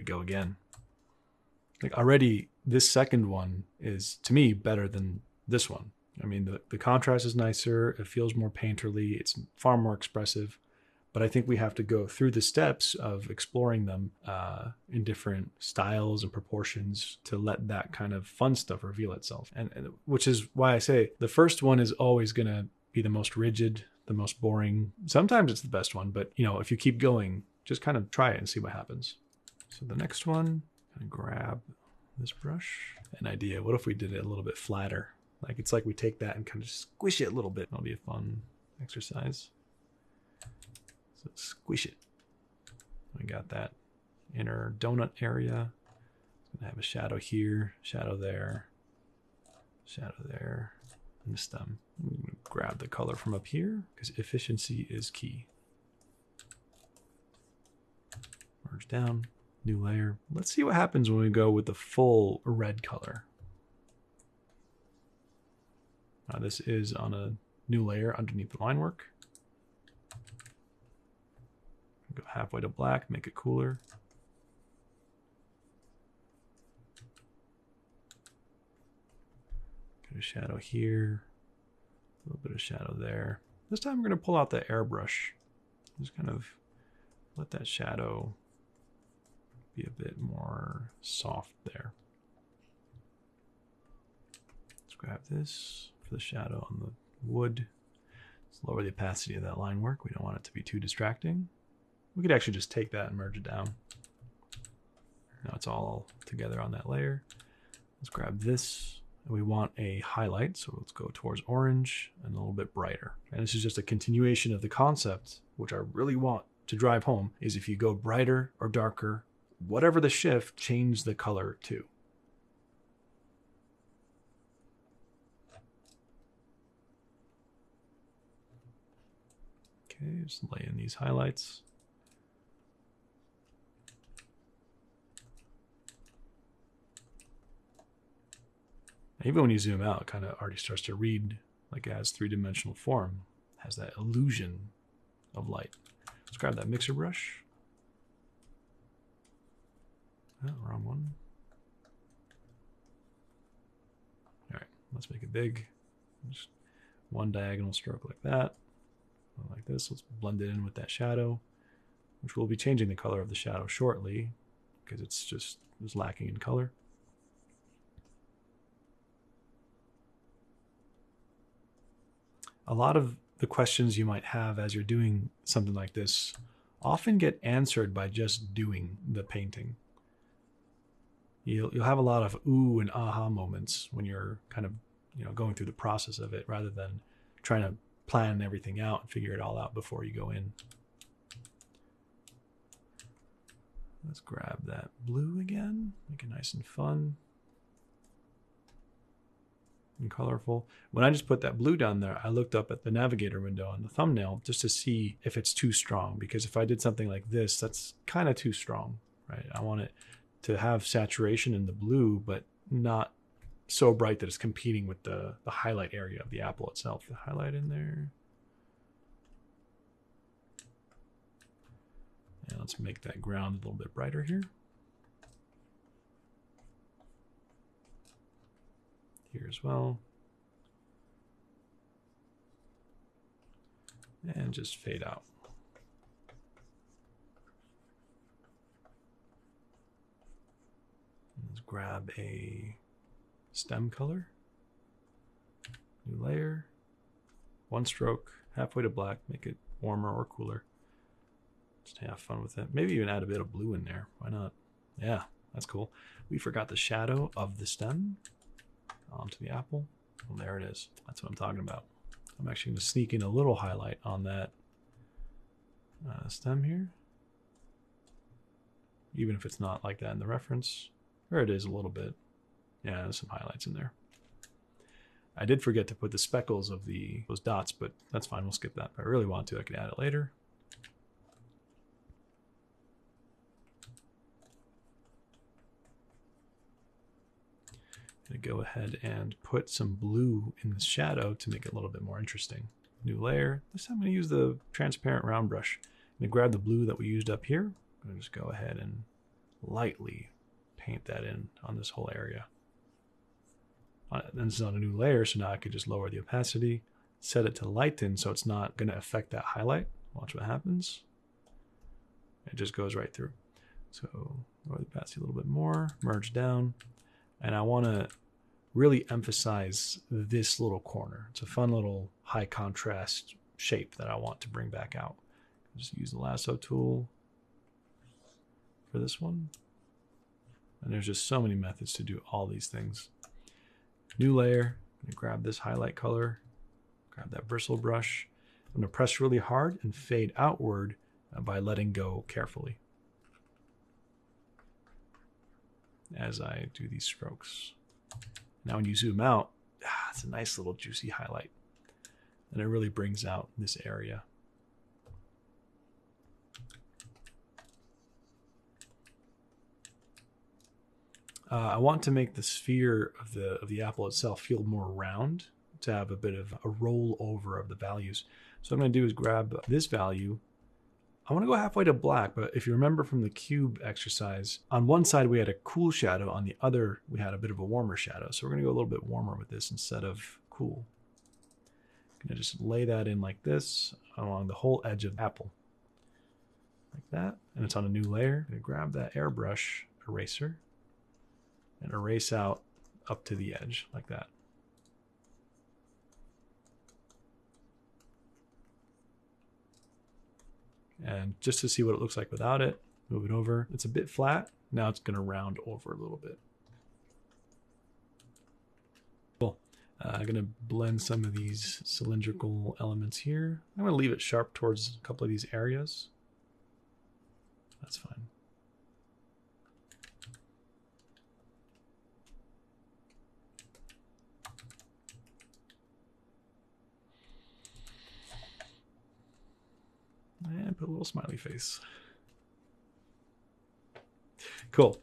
we go again. Like already this second one is, to me, better than this one. I mean, the contrast is nicer. It feels more painterly. It's far more expressive. But I think we have to go through the steps of exploring them in different styles and proportions to let that kind of fun stuff reveal itself. And which is why I say the first one is always going to be the most rigid, the most boring. Sometimes it's the best one, but you know, if you keep going, just kind of try it and see what happens. So the next one, I'm gonna grab this brush. An idea, what if we did it a little bit flatter? Like it's like we take that and kind of squish it a little bit. That'll be a fun exercise. So squish it. We got that inner donut area. It's gonna have a shadow here, shadow there, and the stem. I'm gonna grab the color from up here because efficiency is key. Merge down, new layer. Let's see what happens when we go with the full red color. Now this is on a new layer underneath the line work. Go halfway to black, make it cooler. Get a shadow here, a little bit of shadow there. This time we're going to pull out the airbrush. Just kind of let that shadow be a bit more soft there. Let's grab this for the shadow on the wood. Let's lower the opacity of that line work. We don't want it to be too distracting. We could actually just take that and merge it down. Now it's all together on that layer. Let's grab this. We want a highlight, so let's go towards orange and a little bit brighter. And this is just a continuation of the concept, which I really want to drive home, is if you go brighter or darker, whatever the shift, change the color too. Okay, just lay in these highlights. Even when you zoom out, it kind of already starts to read like it has three-dimensional form. It has that illusion of light. Let's grab that mixer brush. Oh, wrong one. All right, let's make it big. Just one diagonal stroke like that. Like this. Let's blend it in with that shadow, which we'll be changing the color of the shadow shortly because it's lacking in color. A lot of the questions you might have as you're doing something like this often get answered by just doing the painting. You'll have a lot of ooh and aha moments when you're kind of, you know, going through the process of it rather than trying to plan everything out and figure it all out before you go in. Let's grab that blue again, make it nice and fun and colorful. When I just put that blue down there, I looked up at the navigator window on the thumbnail just to see if it's too strong, because if I did something like this, that's kind of too strong, right? I want it to have saturation in the blue, but not so bright that it's competing with the highlight area of the apple itself. The highlight in there. And let's make that ground a little bit brighter here. Here as well. And just fade out. Let's grab a stem color. New layer. One stroke, halfway to black, make it warmer or cooler. Just have fun with it. Maybe even add a bit of blue in there. Why not? Yeah, that's cool. We forgot the shadow of the stem onto the apple. Well, there it is. That's what I'm talking about. I'm actually going to sneak in a little highlight on that stem here. Even if it's not like that in the reference. Or it is a little bit. Yeah, there's some highlights in there. I did forget to put the speckles of those dots, but that's fine. We'll skip that. If I really want to, I can add it later. I'm gonna go ahead and put some blue in the shadow to make it a little bit more interesting. New layer. This time I'm gonna use the transparent round brush. I'm gonna grab the blue that we used up here. I'm gonna just go ahead and lightly paint that in on this whole area. And this is on a new layer, so now I could just lower the opacity, set it to lighten so it's not going to affect that highlight. Watch what happens. It just goes right through. So lower the opacity a little bit more, merge down, and I want to really emphasize this little corner. It's a fun little high contrast shape that I want to bring back out. Just use the lasso tool for this one. And there's just so many methods to do all these things. New layer, I'm gonna grab this highlight color, grab that bristle brush. I'm gonna press really hard and fade outward by letting go carefully as I do these strokes. Now when you zoom out, it's a nice little juicy highlight. And it really brings out this area. I want to make the sphere of the apple itself feel more round, to have a bit of a roll over of the values. So what I'm going to do is grab this value. I want to go halfway to black, but if you remember from the cube exercise, on one side we had a cool shadow, on the other we had a bit of a warmer shadow. So we're going to go a little bit warmer with this instead of cool. I'm going to just lay that in like this along the whole edge of the apple. Like that. And it's on a new layer. I'm going to grab that airbrush eraser and erase out up to the edge like that. And just to see what it looks like without it, move it over. It's a bit flat. Now it's going to round over a little bit. Cool. I'm going to blend some of these cylindrical elements here. I'm going to leave it sharp towards a couple of these areas. That's fine. And put a little smiley face. Cool.